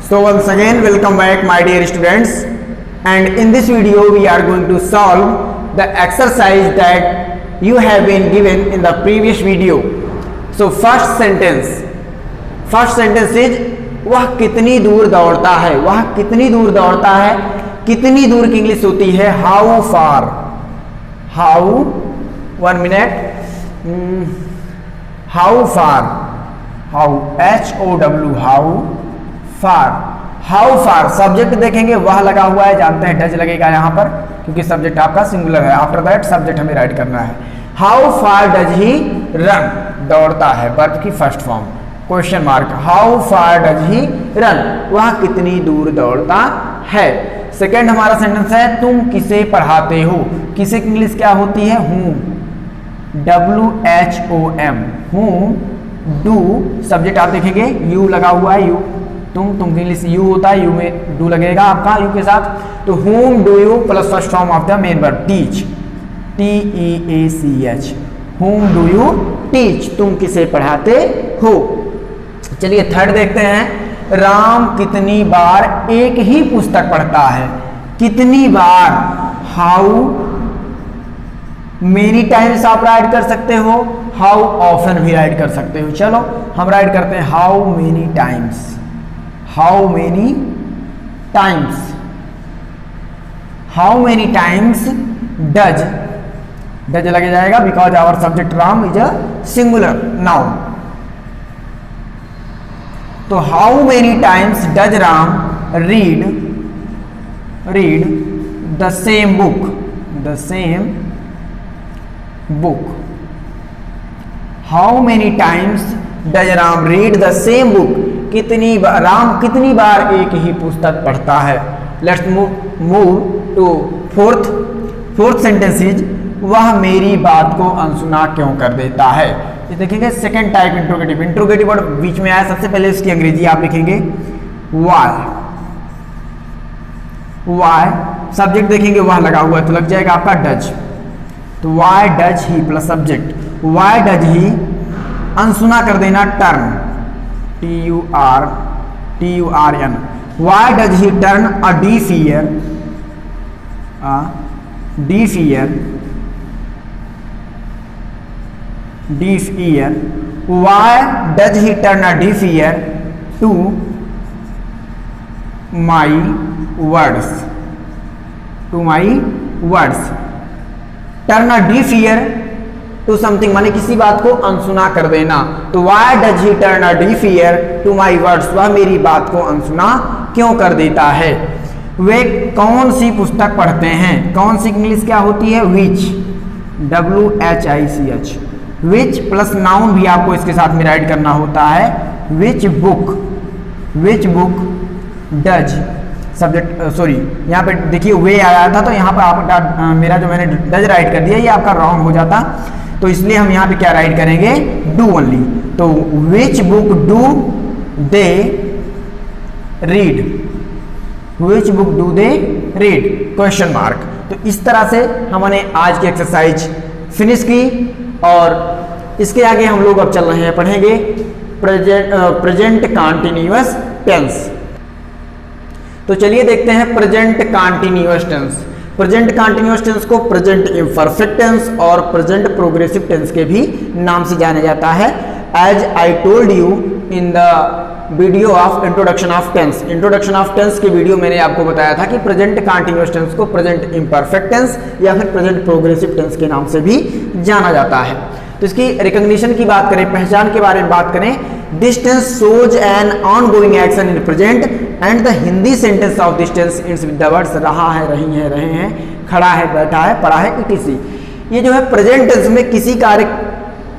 So once again welcome back my dear students, and in this video we are going to solve the exercise that you have been given in the previous video. So first sentence is वह कितनी दूर दौड़ता है, वह कितनी दूर दौड़ता है, कितनी दूर की इंग्लिश होती है how far, how, 1 minute, how far, how HOW, how far, how far. Subject देखेंगे वह लगा हुआ है, जानते हैं डज लगेगा यहाँ पर क्योंकि सब्जेक्ट आपका सिंगुलर है। आफ्टर दैट सब्जेक्ट हमें राइट करना है। How far does he run, दौड़ता है, वर्ब की first form, question mark. How far does he run, वह कितनी दूर दौड़ता है। सेकेंड हमारा सेंटेंस है तुम किसे पढ़ाते हो। किसे की इंग्लिश क्या होती है whom, WHOM, whom, do, subject आप देखेंगे यू लगा हुआ है, यू, तुम की इंग्लिश यू होता है, यू में डू लगेगा आपका यू के साथ। तो whom do you plus first form of the main verb teach, TEACH, whom do you teach, तुम किसे पढ़ाते हो। चलिए थर्ड देखते हैं। राम कितनी बार एक ही पुस्तक पढ़ता है। कितनी बार, हाउ मेनी टाइम्स आप राइट कर सकते हो, हाउ ऑफन भी राइट कर सकते हो। चलो हम राइट करते हैं how many times, how many times, how many times does, does लगे जाएगा because our subject Ram is a singular noun. तो how many times does Ram read the same book, the same book. How many times does Ram read the same book, कितनी बार राम कितनी बार एक ही पुस्तक पढ़ता है। Let's move to fourth sentence is वह मेरी बात को अनसुना क्यों कर देता है। ये देखेंगे second type interrogative, interrogative word बीच में आया, सबसे पहले इसकी अंग्रेजी आप लिखेंगे वाई, वाई, सब्जेक्ट देखेंगे वह लगा हुआ है तो लग जाएगा आपका डज। तो why does he plus subject, why does he, अनसुना कर देना turn, TURN, why does he turn a deaf year, deaf ear, why does he turn a deaf ear to my words, to my words, turn a deaf ear to something माने किसी बात को अनसुना कर देना। तो why does he turn a deaf ear to my words, वह मेरी बात को अनसुना क्यों कर देता है। वे कौन सी पुस्तक पढ़ते हैं, कौन सी इंग्लिश क्या होती है which, WHICH, which plus noun भी आपको इसके साथ में राइट करना होता है। Which book does, subject sorry यहाँ पे देखिए वे आया था तो यहाँ पर आप मेरा जो मैंने डज राइट कर दिया ये आपका रॉन्ग हो जाता, तो इसलिए हम यहाँ पे क्या राइट करेंगे डू ओनली। तो which book do they read, which book do they read, question mark. तो इस तरह से हमने आज की एक्सरसाइज फिनिश की और इसके आगे हम लोग अब चल रहे हैं पढ़ेंगे प्रेजेंट कंटीन्यूअस टेंस। तो चलिए देखते हैं present continuous tense. Present continuous tense को प्रेजेंट इम्परफेक्ट टेंस और प्रेजेंट प्रोग्रेसिव टेंस के भी नाम से जाना जाता है। As I told you in the video of introduction of tense, introduction of tense की वीडियो मैंने आपको बताया था कि प्रेजेंट कंटीन्यूअस टेंस को प्रेजेंट इम्परफेक्ट टेंस या फिर प्रेजेंट प्रोग्रेसिव टेंस के नाम से भी जाना जाता है। तो इसकी रिकॉग्निशन की बात करें, पहचान के बारे में बात करें, this tense shows an ongoing action in present and the Hindi sentence of this tense it's with the words रहा है, रही है, रहे हैं, खड़ा है, बैठा है, पढ़ा है, etc। ये जो है प्रेजेंट टेंस में किसी कार्य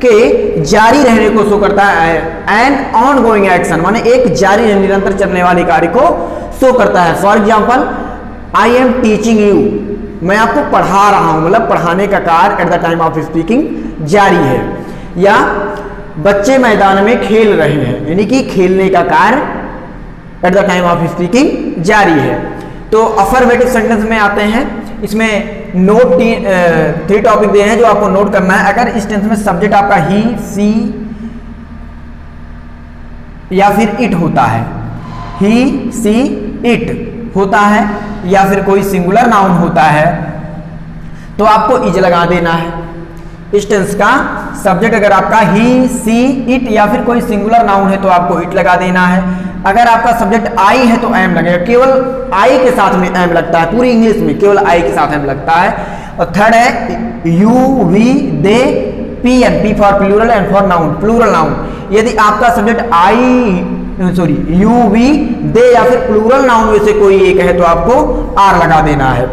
के जारी रहने को शो करता है। एन ऑन गोइंग एक्शन माने एक जारी निरंतर चलने वाले कार्य को शो करता है। For example I am teaching you, मैं आपको पढ़ा रहा हूं, मतलब पढ़ाने का कार्य at the time of speaking जारी है। या बच्चे मैदान में खेल रहे हैं, यानी कि खेलने का कार्य at the time of speaking जारी है। तो अफर्मेटिव सेंटेंस में आते हैं, इसमें नोट 3 टॉपिक दिए हैं जो आपको नोट करना है। अगर इस टेंस में सब्जेक्ट आपका ही, सी या फिर इट होता है, ही, सी, इट होता है या फिर कोई सिंगुलर नाउन होता है तो आपको इज लगा देना है। इस टेंस का सब्जेक्ट अगर आपका ही, सी, इट या फिर कोई सिंगुलर नाउन है तो आपको इट लगा देना है। अगर आपका सब्जेक्ट आई है तो एम लगेगा, केवल आई के साथ में एम लगता है, पूरी इंग्लिश में केवल आई के साथ एम लगता है। और थर्ड है you, we, they, P N, P for plural and for noun, plural noun. यदि आपका सब्जेक्ट यू, वी, दे या फिर प्लूरल नाउन में से कोई एक है तो आपको आर लगा देना है।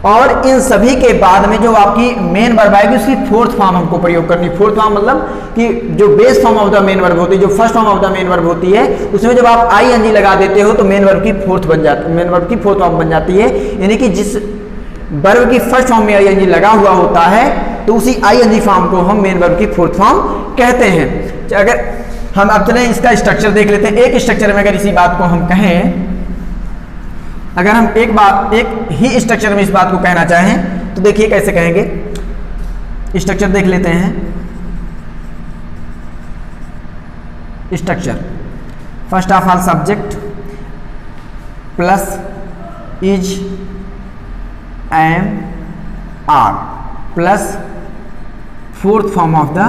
और इन सभी के बाद में जो आपकी मेन वर्ब आएगी उसकी फोर्थ फॉर्म हमको प्रयोग करनी। फोर्थ फॉर्म मतलब कि जो base form of the main verb होती है, जो first form of the main verb होती है, उसमें जब आप आई एन जी लगा देते हो तो मेन वर्ब की फोर्थ फॉर्म बन जाती है। यानी कि जिस वर्ब की फर्स्ट फॉर्म में आई एन जी लगा हुआ होता है तो उसी आई एन जी फॉर्म को हम मेन वर्ब की फोर्थ फॉर्म कहते हैं। अगर हम अब चलें इसका स्ट्रक्चर देख लेते हैं। एक स्ट्रक्चर में अगर इसी बात को हम कहें, अगर हम एक ही स्ट्रक्चर में इस बात को कहना चाहें तो देखिए कैसे कहेंगे। स्ट्रक्चर देख लेते हैं। Structure first of all subject plus is, am, are plus fourth form of the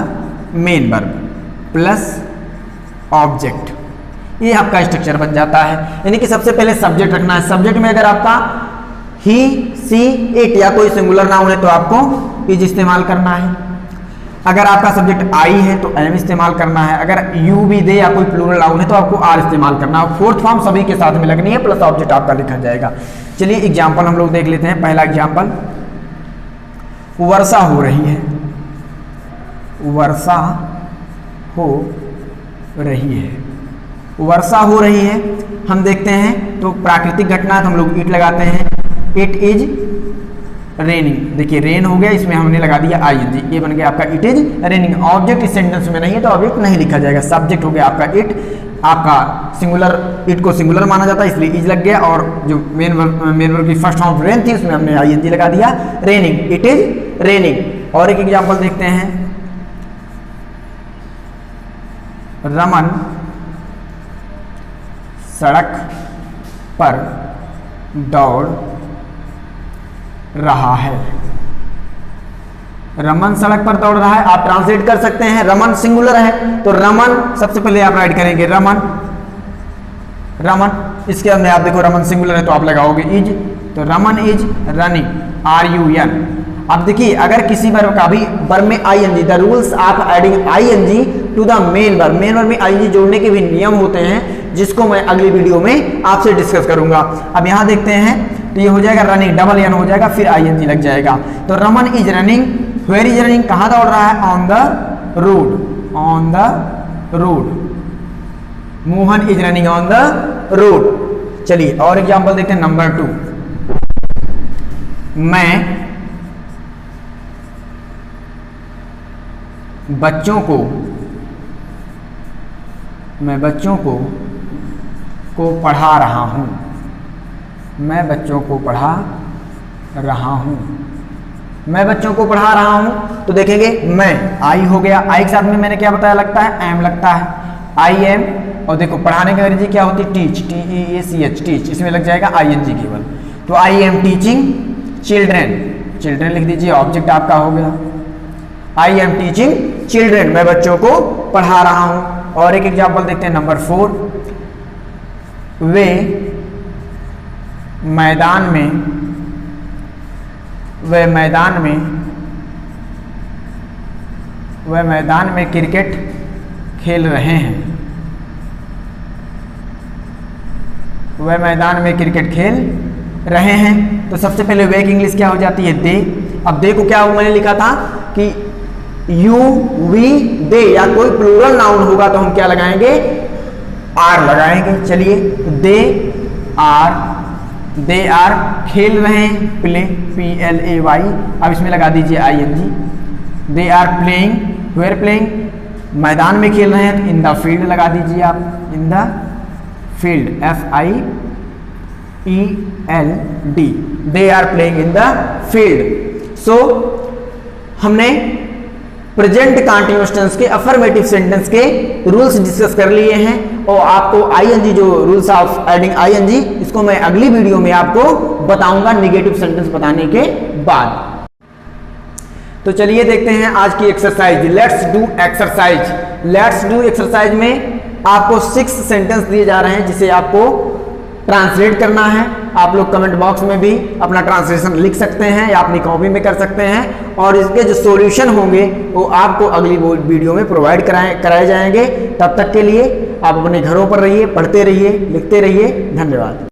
main verb plus object, ये आपका स्ट्रक्चर बन जाता है। यानी कि सबसे पहले सब्जेक्ट रखना है। सब्जेक्ट में अगर आपका ही, सी, इट या कोई सिंगुलर नाउन है तो आपको इज इस्तेमाल करना है। अगर आपका सब्जेक्ट आई है तो एम इस्तेमाल करना है। अगर यू, वी, दे या कोई प्लूरल नाउन है तो आपको आर इस्तेमाल करना है। फोर्थ फॉर्म सभी के साथ में लगनी है प्लस ऑब्जेक्ट आपका लिखा जाएगा। चलिए एग्जाम्पल हम लोग देख लेते हैं। पहला एग्जाम्पल, वर्षा हो रही है। वर्षा हो रही है, वर्षा हो रही है। हम देखते हैं तो प्राकृतिक घटना है तो हम लोग इट लगाते हैं। इट इज रेनिंग, देखिए रेन हो गया, इसमें हमने लगा दिया आई एन जी, ये बन गया आपका इट इज रेनिंग। ऑब्जेक्ट इस सेंटेंस में नहीं है तो ऑब्जेक्ट नहीं लिखा जाएगा। सब्जेक्ट हो गया आपका इट, आपका सिंगुलर, इट को सिंगुलर माना जाता है इसलिए इज लग गया। और जो मेन वर्ब की फर्स्ट फॉर्म रेन थी उसमें हमने आई एन जी लगा दिया, रेनिंग, इट इज रेनिंग। और एक एग्जाम्पल देखते हैं। रमन सड़क पर दौड़ रहा है। रमन सड़क पर दौड़ रहा है, आप ट्रांसलेट कर सकते हैं। रमन सिंगुलर है तो रमन सबसे पहले आप राइट करेंगे रमन, रमन। इसके अंदर आप देखो रमन सिंगुलर है तो आप लगाओगे इज, तो रमन इज रनिंग, RUN। अब देखिए अगर किसी वर्ब का भी वर्ब में ING, the rules of adding ING to the main verb, main verb में ING जोड़ने के भी नियम होते हैं जिसको मैं अगली वीडियो में आपसे डिस्कस करूंगा। अब यहाँ देखते हैं तो ये हो जाएगा रनिंग, डबल N हो जाएगा, फिर ING लग जाएगा। तो Raman is running, where is running, कहाँ दौड़ रहा है, on the road, on the road. Mohan is running on the road. चलिए और एग्जाम्पल देखते हैं नंबर 2। मैं बच्चों को पढ़ा रहा हूँ, मैं बच्चों को पढ़ा रहा हूँ, मैं बच्चों को पढ़ा रहा हूँ। तो देखेंगे मैं आई हो गया, आई के साथ में मैंने क्या बताया लगता है, एम लगता है, आई एम। और देखो पढ़ाने की अंग्रेजी क्या होती है, टीच, TEACH, टीच, इसमें लग जाएगा ING केवल। तो I am teaching children, children लिख दीजिए, ऑब्जेक्ट आपका हो गया। आई एम टीचिंग चिल्ड्रेन, मैं बच्चों को पढ़ा रहा हूँ। और एक एग्जाम्पल देखते हैं नंबर 4। वे मैदान में क्रिकेट खेल रहे हैं, वह मैदान में क्रिकेट खेल रहे हैं। तो सबसे पहले वे की इंग्लिश क्या हो जाती है, दे। अब दे को क्या मैंने लिखा था कि यू, वी, दे या कोई प्लूरल नाउन होगा तो हम क्या लगाएंगे, आर लगाएंगे। चलिए दे आर खेल रहे हैं, प्ले, PLAY। अब इसमें लगा दीजिए ING। They are playing, where playing, मैदान में खेल रहे हैं तो इन द फील्ड लगा दीजिए आप, in the field, FIELD। They are playing in the field. So हमने प्रेजेंट कंटीन्यूअस टेंस के अफर्मेटिव सेंटेंस के रूल्स डिस्कस कर लिए हैं और आपको आईएनजी जो रूल्स ऑफ एडिंग आईएनजी इसको मैं अगली वीडियो में आपको बताऊंगा नेगेटिव सेंटेंस बताने के बाद। तो चलिए देखते हैं आज की exercise. Let's do exercise. Let's do exercise में आपको 6 सेंटेंस दिए जा रहे हैं जिसे आपको ट्रांसलेट करना है। आप लोग कमेंट बॉक्स में भी अपना ट्रांसलेशन लिख सकते हैं या अपनी कॉपी में कर सकते हैं और इसके जो सॉल्यूशन होंगे वो आपको अगली वीडियो में प्रोवाइड कराए जाएंगे। तब तक के लिए आप अपने घरों पर रहिए, पढ़ते रहिए, लिखते रहिए। धन्यवाद।